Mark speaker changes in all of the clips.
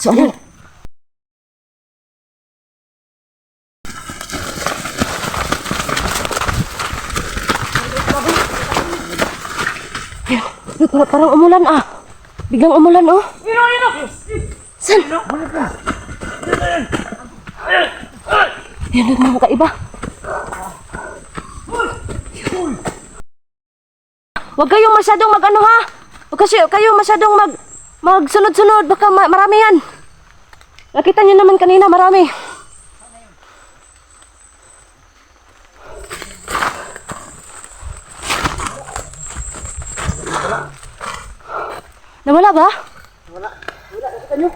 Speaker 1: So, ano? Parang umulan ah. Biglang umulan oh. San? Yan doon mga kaiba. Huwag kayong masyadong mag-ano ha. Huwag kasi kayong masyadong magsunod-sunod. Baka marami yan. Nakita niyo naman kanina marami. Nawala ba?
Speaker 2: Wala. Nakita niyo?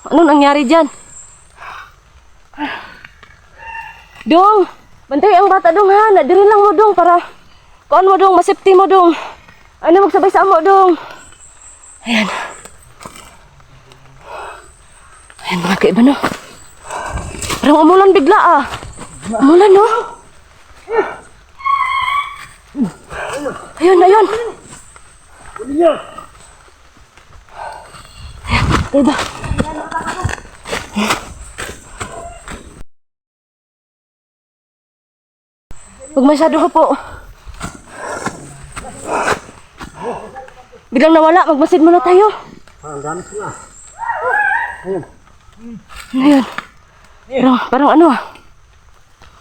Speaker 1: Ano nangyari dyan? Dong! Bantay ang bata dong ha! Nadiri lang mo dong para kuan mo dong, masipti mo dong. Ano magsabay sa amo dong. Ayan. Ayan mga kaiba no. Parang umulan bigla ah. Umulan no. Ayun, ayun. Ayan, kaiba. Huwag masyado ka po. Biglang nawala, magmasid muna tayo.
Speaker 2: Parang gamit na.
Speaker 1: Ayun. Ayun. Parang ano ah.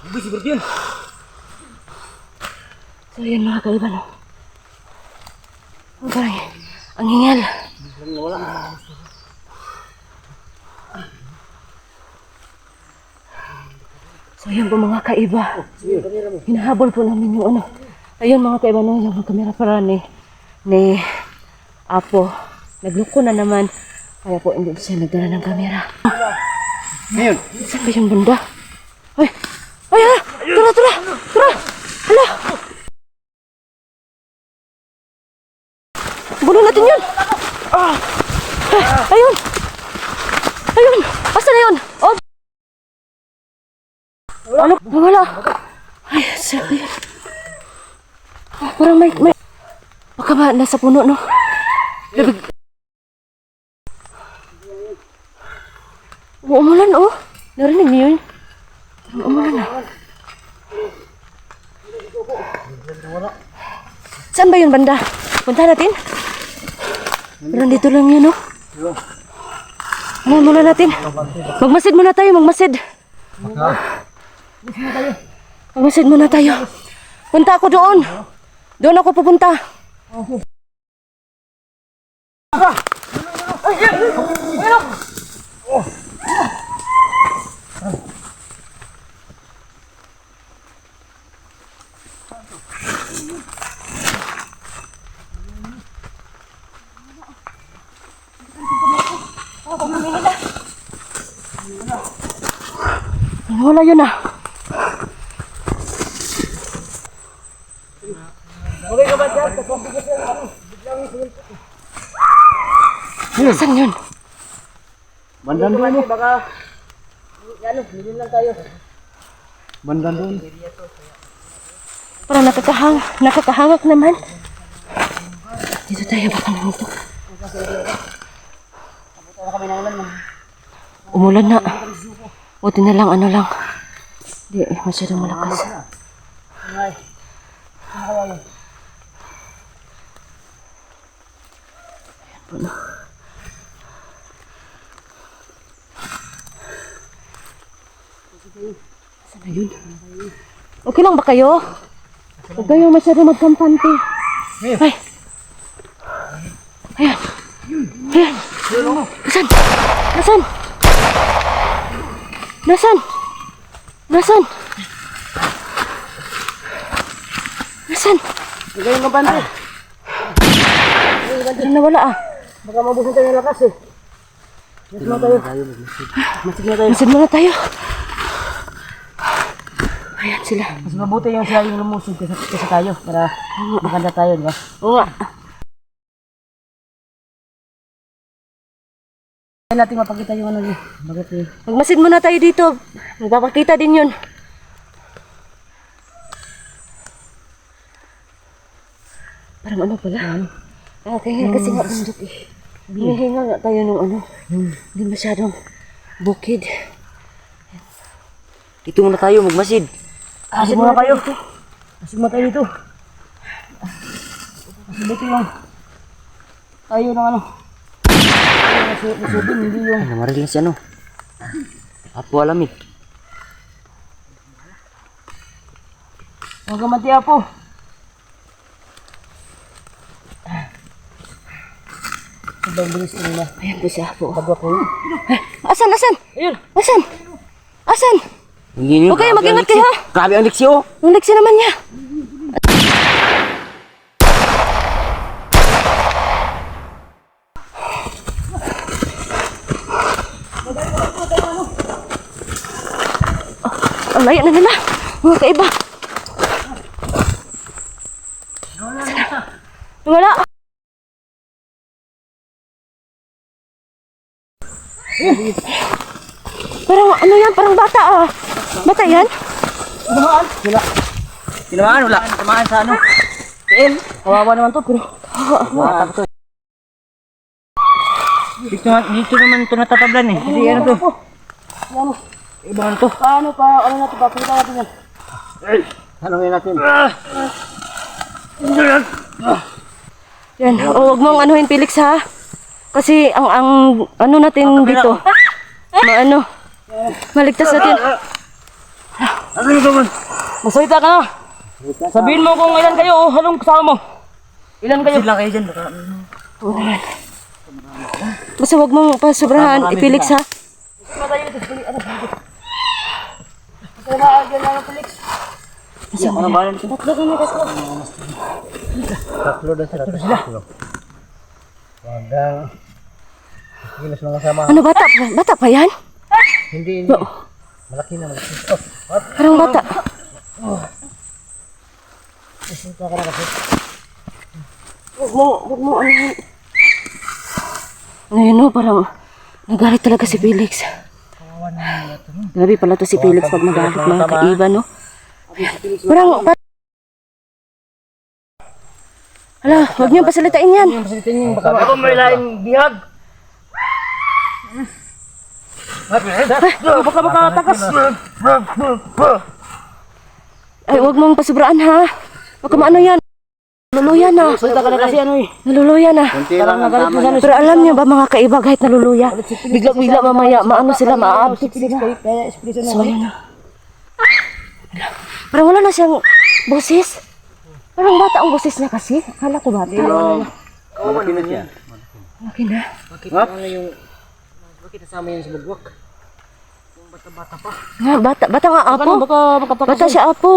Speaker 2: Hindi siguro yun.
Speaker 1: So yun mga kaiba no. Parang ang hingal.
Speaker 2: Wala.
Speaker 1: So yun po mga kaiba. Hinahabol po namin yung ano. Ayun mga kaiba no, yung kamera para ni Apo. Nagluko na naman. Kaya po hindi siya nagdala ng kamera.
Speaker 2: Ngayon.
Speaker 1: Saan ba yung banda? Ay! Ay! Ay! Tara! Tara! Tara! Hala! Bunuh natin yun! Ah! Ay! Ayun! Ayun! Asa na yun? Oh! Ano? Wala! Ay! Sabi yun! Ah, parang may... Baka ba nasa puno no? Labig... Umulan oh. Narinig niyo yun? Umulan na. Saan ba yun banda? Punta natin? Parang dito lang yun oh. Ano muna natin? Magmasid muna tayo, magmasid. Magmasid muna tayo. Punta ako doon. Doon ako pupunta. Wala yun ah.
Speaker 2: Okay ka ba dyan?
Speaker 1: Saan yun?
Speaker 2: Bandan doon. Baka... Ano, bilhin lang tayo. Bandan doon.
Speaker 1: Parang nakakahangak naman. Dito tayo baka lang ito. Umulan na. Buti na lang, ano lang. Hindi, masyadong malakas. Ayan po na. Saan na yun? Okay lang ba kayo? Huwag kayo masyadong magkampante. Ay! Ayan! Ayan! Nasaan? Nasaan? Nasaan? Nasaan? Asan?
Speaker 2: Hindi kayo mabante.
Speaker 1: Ano nawala ah?
Speaker 2: Baka mabusin tayo ng lakas eh. Masid na tayo. Masid na tayo.
Speaker 1: Masid muna tayo. Ayan sila.
Speaker 2: Mas mabuti yung siya yung lumusog kasi tayo. Para maganda tayo, di ba?
Speaker 1: Oo nga.
Speaker 2: Kaya natin mapakita yung ano yun. Bakit eh?
Speaker 1: Magmasid muna tayo dito. Magpapakita din yun. Parang ano pala? Kaya kasi nga bundok eh. Hinihinga nga tayo nung ano. Hindi masyadong bukid.
Speaker 2: Dito muna tayo, magmasid. Masid muna kayo. Masid muna tayo dito. Masid dito yung tayo ng ano. Masudin, hindi yung... Namaril na si ano. Apo alam eh. Huwag ka mati, Apo. Ibang bilis nila.
Speaker 1: Ayan po siya po.
Speaker 2: Pagwa ko.
Speaker 1: Asan?
Speaker 2: Ayun.
Speaker 1: Asan? Asan?
Speaker 2: Hindi
Speaker 1: Okay, mag-ingat kayo ha.
Speaker 2: Grabe ang leksyo.
Speaker 1: Ang leksi naman niya. Ang layo na nila. Mga kaiba. Wala. Parang ano yan? Parang bata ah. Bata yan?
Speaker 2: Tinamaan? Wala. Tinamaan? Wala. Tinamaan sa ano? Tiil. Kawawa naman to. Pero matak to. Dito naman ito natatablan eh. Hindi ano to. Ano? Ibahan to. Paano pa? Ano natin? Papalita natin yan. Tanongin natin.
Speaker 1: Yan. O, huwag mong anuhin, Felix ha. Kasi ang ano natin dito. Maano. Maligtas natin.
Speaker 2: Ano ito man?
Speaker 1: Masalita ka na. Sabihin mo kung ilan kayo o anong kasama mo. Ilan kayo?
Speaker 2: Sila kayo dyan.
Speaker 1: Basta huwag mong pasobrahan, Felix ha.
Speaker 2: Ano ba yan? Tatlo na sila. Hanggang kilos mga kasama.
Speaker 1: Ano, bata? Bata pa yan?
Speaker 2: Hindi. Malaki na.
Speaker 1: Parang bata. Huwag mo anuhin. Ngayon o, parang nagalit talaga si Felix. Grabe pala to si Felix pag nagalit mga kaiba, no? Parang... Hala, huwag niyo pasalitain yan.
Speaker 2: Baka ako may laing bihag. Baka makatakas.
Speaker 1: Ay, huwag mong pasubraan ha. Baka maano yan. Naluluya na.
Speaker 2: Salita ka na kasi ano eh.
Speaker 1: Naluluya na.
Speaker 2: Parang nagalit mo sana.
Speaker 1: Pero alam niyo ba mga kaiba kahit naluluya, bigla mamaya, maano sila, maabot. So, ayun na. Parang wala na siyang boses. Parang bata ang boses niya kasi. Akala ko bata.
Speaker 2: Malaki na siya.
Speaker 1: Malaki na.
Speaker 2: Bakit nasama yun sa bugwak? Yung bata-bata pa.
Speaker 1: Nga, bata nga apo. Bata siya apo.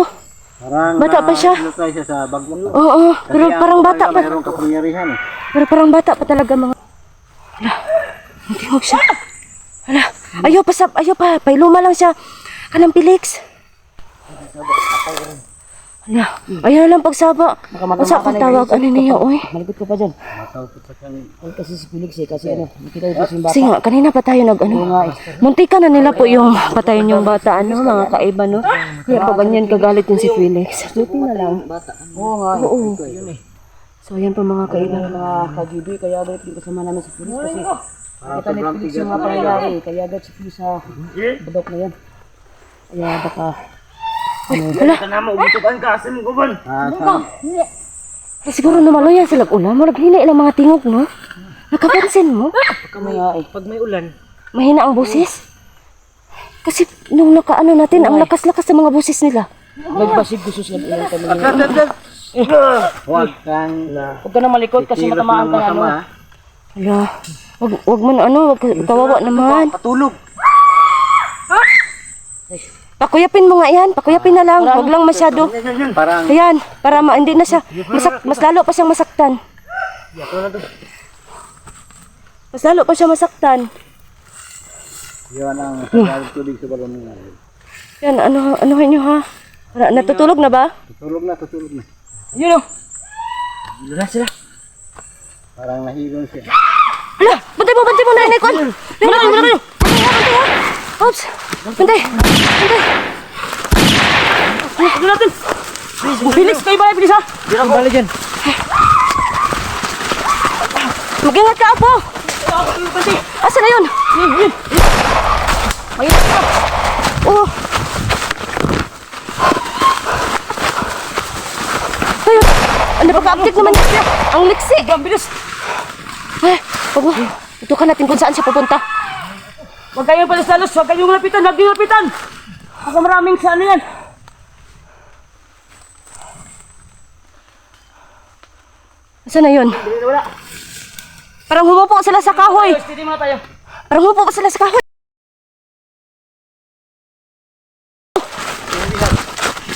Speaker 2: Parang
Speaker 1: Bata pa siya.
Speaker 2: Tayo siya sa bagwak.
Speaker 1: Oo, pero parang bata pa.
Speaker 2: Mayroong kapangyarihan eh.
Speaker 1: Pero parang bata pa talaga mga... Hala, natingog siya. Hala, ayaw pa, pailuma lang siya. Kanang Felix. Hala, ayaw na lang pagsaba. Masa akong tawag, ano niya, oy.
Speaker 2: Malapit ka pa dyan. Matawag pa dyan. Kasi si Felix eh, kasi ano, nakita yung yung bata.
Speaker 1: Kasi nga, kanina pa tayo nag, ano. Muntika na nila po yung patayin yung bata, ano, mga kaiba, no. Kaya pa ganyan kagalit yung si Felix. Buti na lang.
Speaker 2: Oo nga.
Speaker 1: Oo.
Speaker 2: Yun eh.
Speaker 1: So, yan po mga kaiba.
Speaker 2: Mga kagibi, kaya agad yung kasama namin si Felix kasi nakita ni Felix yung mga pangyayari, kaya agad si Felix sa bulok na yan. Kaya baka
Speaker 1: Hala, siguro namalo yan sila ulan. Marag hina ilang mga tingog, no? Nakapansin mo?
Speaker 2: pag may ulan,
Speaker 1: Mahina ang boses. Kasi nung nakaano natin, ang lakas-lakas ng mga boses nila.
Speaker 2: nagbasig gusto siya ilang kami. Huwag ka na malikot kasi matamaan ka na ano.
Speaker 1: Hala, wag mo na ano, kawawa naman.
Speaker 2: Patulog.
Speaker 1: Pakuyapin mo nga yan. Pakuyapin na lang. Huwag lang masyado.
Speaker 3: Parang
Speaker 1: Ayan, para hindi na siya, mas lalo pa siyang masaktan. Mas lalo pa siya masaktan.
Speaker 3: yun ang pagkalit tubig sa balon mo.
Speaker 1: Yan, anuhin nyo ha? Para, natutulog na ba?
Speaker 3: Tutulog na.
Speaker 2: Yun o. Yun na sila.
Speaker 3: Parang nahilon siya.
Speaker 1: Hala, bantay mo na, Nekon. Bantay ha. Oops, bantay.
Speaker 2: Ito natin. Felix, kayo ba Felix ha? Hindi na balik dyan.
Speaker 1: Mag-ingat ka, Apo. Asa na yun?
Speaker 2: Yun.
Speaker 1: Mag-ingat ka. Oh. Ayun, ano pagka-update naman siya? Ang liksi.
Speaker 2: Ang bilis.
Speaker 1: Huwag mo. Tutukan natin kung saan siya pupunta.
Speaker 2: Huwag kayong palasalos. Huwag kayong lapitan. Huwag kayong lapitan. Kasi maraming sa ano yan.
Speaker 1: Asa na yun?
Speaker 2: Wala.
Speaker 1: Parang humupo sila sa kahoy.
Speaker 2: Steady muna tayo.
Speaker 1: Parang humupo sila sa kahoy.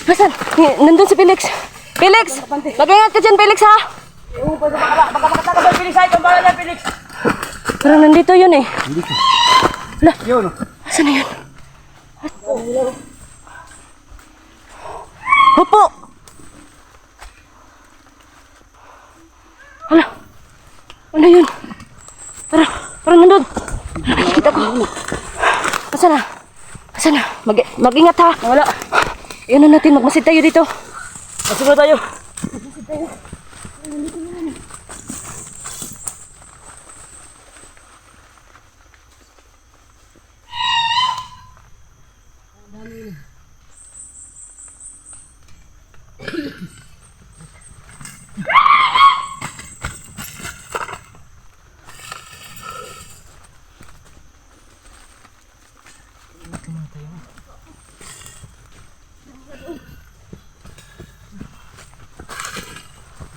Speaker 1: Hasan, nandun si Felix. Felix, mag-ingat ka dyan, Felix ha.
Speaker 2: Ewan pa sa bakala. Baka makataka sa Felix ha. Itong bahala Felix.
Speaker 1: Parang nandito yun eh. Hala,
Speaker 3: Yun.
Speaker 1: asan na yun? Hupo! Hala, ano yun? Parang nandun. Kita ko. Asan na? Asan na? Mag-ingat ha.
Speaker 2: Wala.
Speaker 1: Iyan na natin, magmasid tayo dito.
Speaker 2: Masunod tayo.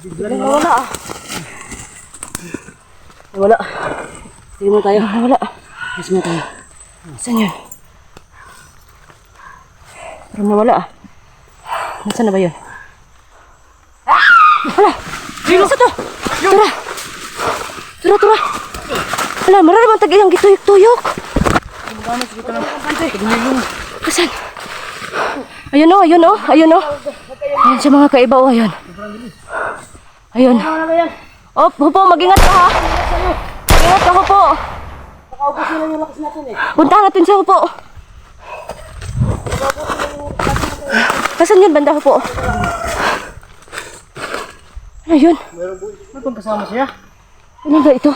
Speaker 1: Wala ah.
Speaker 2: Wala. Steady muna tayo.
Speaker 1: Wala.
Speaker 2: Mas muna tayo.
Speaker 1: Saan yun? Parang nawala ah. Nasaan na ba yun? Hala! Sino sa to? Tura! Tura! Hala, mararamang tag-iyang gituyok-tuyok. Kasan? Ayun o. Ayun siya mga kaiba o. Ayun. Oh, Hupo, mag-ingat ka ha. Mag-ingat ka, Hupo.
Speaker 2: Nakaubos na lang yung lakas natin eh.
Speaker 1: Puntahan natin siya, Hupo. Kasan yun, banda, Hupo? Ano yun?
Speaker 2: Ano bang kasama siya?
Speaker 1: Ano ba ito?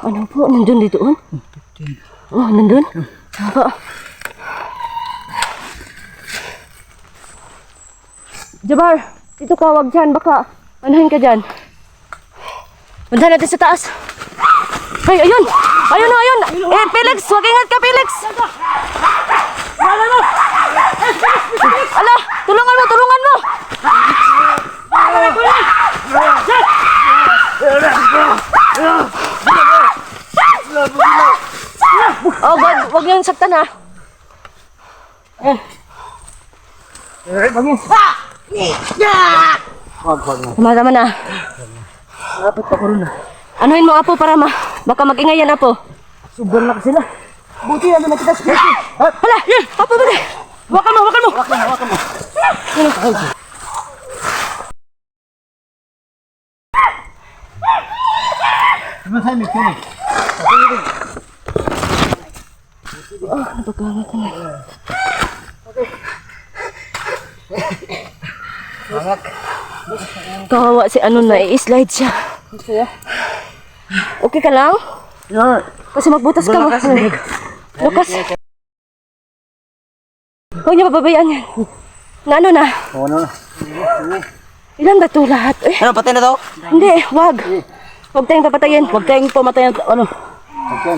Speaker 1: Ano po? Nandun dito? Oh, nandun? Saan po? Jabar, dito ka, wag dyan. Baka manahin ka dyan. Punta natin sa taas. Ay, ayun! Ayun! Eh, Felix! Wag ingat ka, Felix! Ala! Tulungan mo! Oh, wag niyong saktan ha. Tama na.
Speaker 2: Dapat pa ko rin ah.
Speaker 1: Anuhin mo, Apo, para baka mag-ingayan, Apo.
Speaker 2: Sobrang lakas sila. Buti na nakita sa Felix.
Speaker 1: Hala! Apo, bali!
Speaker 2: Hawakan mo.
Speaker 3: Masay kini.
Speaker 1: Napagkamat na. Kawawa si ano na, i-slide siya. Okay ka lang? Kasi magbutas ka mo. Lukas. Huwag niyo pababayaan yan. Na ano na?
Speaker 3: Ano na?
Speaker 1: Ilan ba ito lahat? Eh,
Speaker 2: Ano, patay na to?
Speaker 1: hindi, wag. Huwag tayong papatayin.
Speaker 2: Huwag tayong pamatayan. Ano?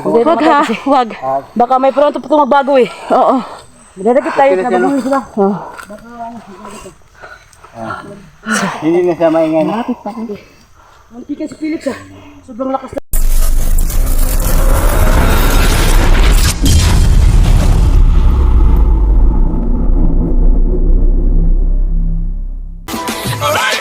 Speaker 1: Wag ha, wag.
Speaker 2: Baka may pronto pa itong magbago eh.
Speaker 1: Oo.
Speaker 2: Madadagit tayo. Nabaguhin sila.
Speaker 3: Hindi na siya maingay.
Speaker 2: Mantikan si Felix ah. Sobrang lakas na.
Speaker 4: Alright.